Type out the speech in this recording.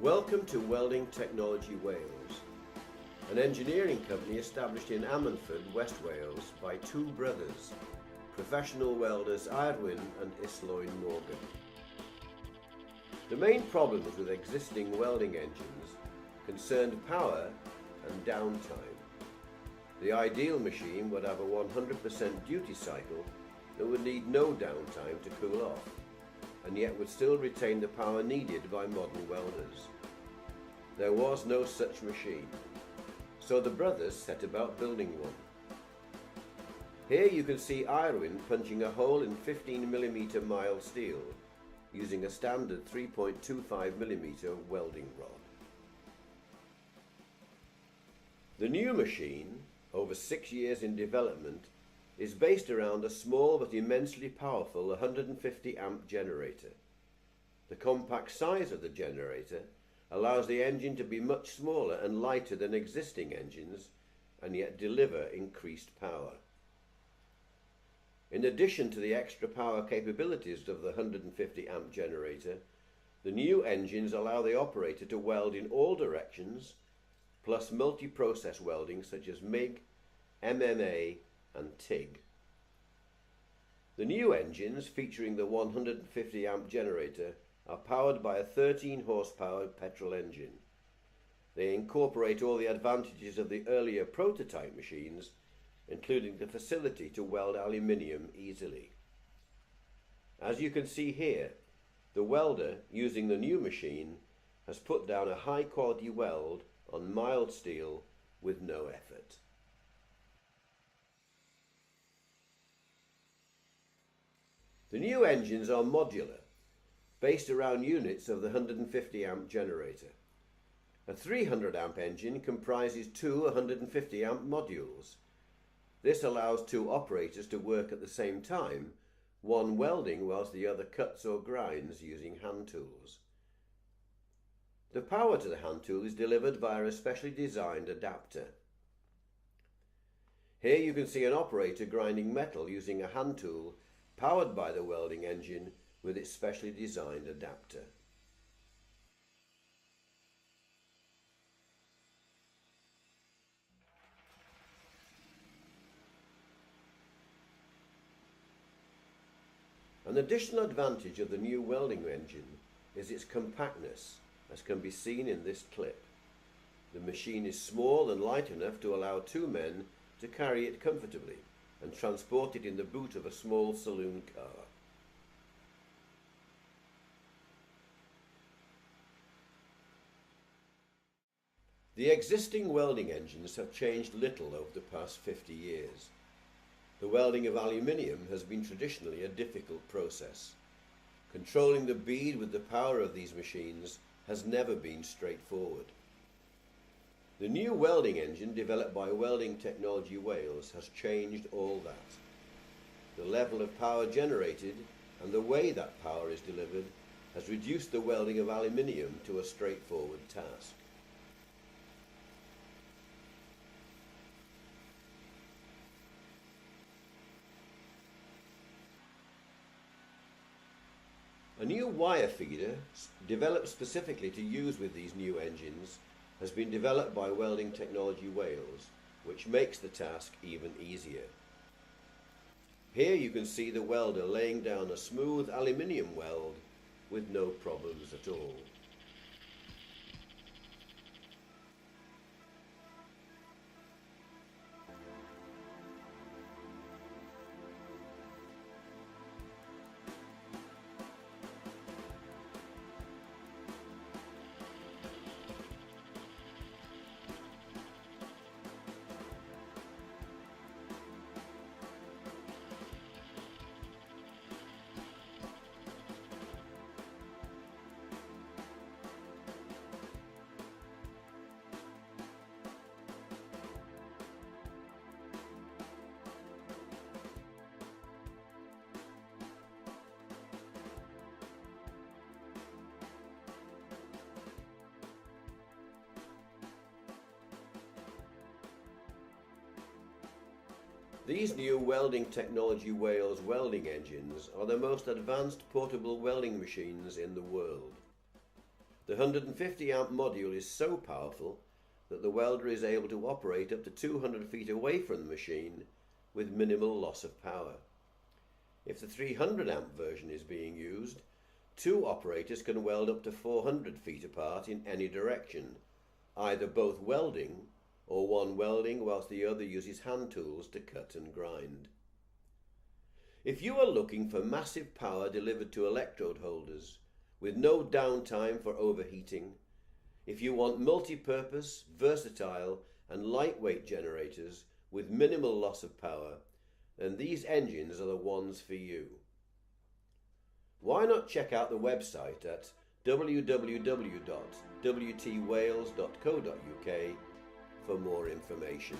Welcome to Welding Technology Wales, an engineering company established in Ammanford, West Wales by two brothers, professional welders Iadwyn and Islwyn Morgan. The main problems with existing welding engines concerned power and downtime. The ideal machine would have a 100% duty cycle that would need no downtime to cool off, and yet would still retain the power needed by modern welders. There was no such machine, so the brothers set about building one. Here you can see Iadwyn punching a hole in 15mm mild steel using a standard 3.25mm welding rod. The new machine, over 6 years in development, is based around a small but immensely powerful 150 amp generator. The compact size of the generator allows the engine to be much smaller and lighter than existing engines and yet deliver increased power. In addition to the extra power capabilities of the 150 amp generator, the new engines allow the operator to weld in all directions, plus multi-process welding such as MIG, MMA and TIG. The new engines featuring the 150 amp generator are powered by a 13 horsepower petrol engine. They incorporate all the advantages of the earlier prototype machines, including the facility to weld aluminium easily. As you can see here, the welder using the new machine has put down a high quality weld on mild steel with no effort. The new engines are modular, based around units of the 150 amp generator. A 300 amp engine comprises two 150 amp modules. This allows two operators to work at the same time, one welding whilst the other cuts or grinds using hand tools. The power to the hand tool is delivered via a specially designed adapter. Here you can see an operator grinding metal using a hand tool powered by the welding engine with its specially designed adapter. An additional advantage of the new welding engine is its compactness, as can be seen in this clip. The machine is small and light enough to allow two men to carry it comfortably and transport it in the boot of a small saloon car. The existing welding engines have changed little over the past 50 years. The welding of aluminium has been traditionally a difficult process. Controlling the bead with the power of these machines has never been straightforward. The new welding engine developed by Welding Technology Wales has changed all that. The level of power generated and the way that power is delivered has reduced the welding of aluminium to a straightforward task. A new wire feeder, developed specifically to use with these new engines, has been developed by Welding Technology Wales, which makes the task even easier. Here you can see the welder laying down a smooth aluminium weld with no problems at all. These new Welding Technology Wales welding engines are the most advanced portable welding machines in the world. The 150 amp module is so powerful that the welder is able to operate up to 200 feet away from the machine with minimal loss of power. If the 300 amp version is being used, two operators can weld up to 400 feet apart in any direction, either both welding or one welding whilst the other uses hand tools to cut and grind. If you are looking for massive power delivered to electrode holders with no downtime for overheating, if you want multi-purpose, versatile and lightweight generators with minimal loss of power, then these engines are the ones for you. Why not check out the website at www.wtwales.co.uk for more information.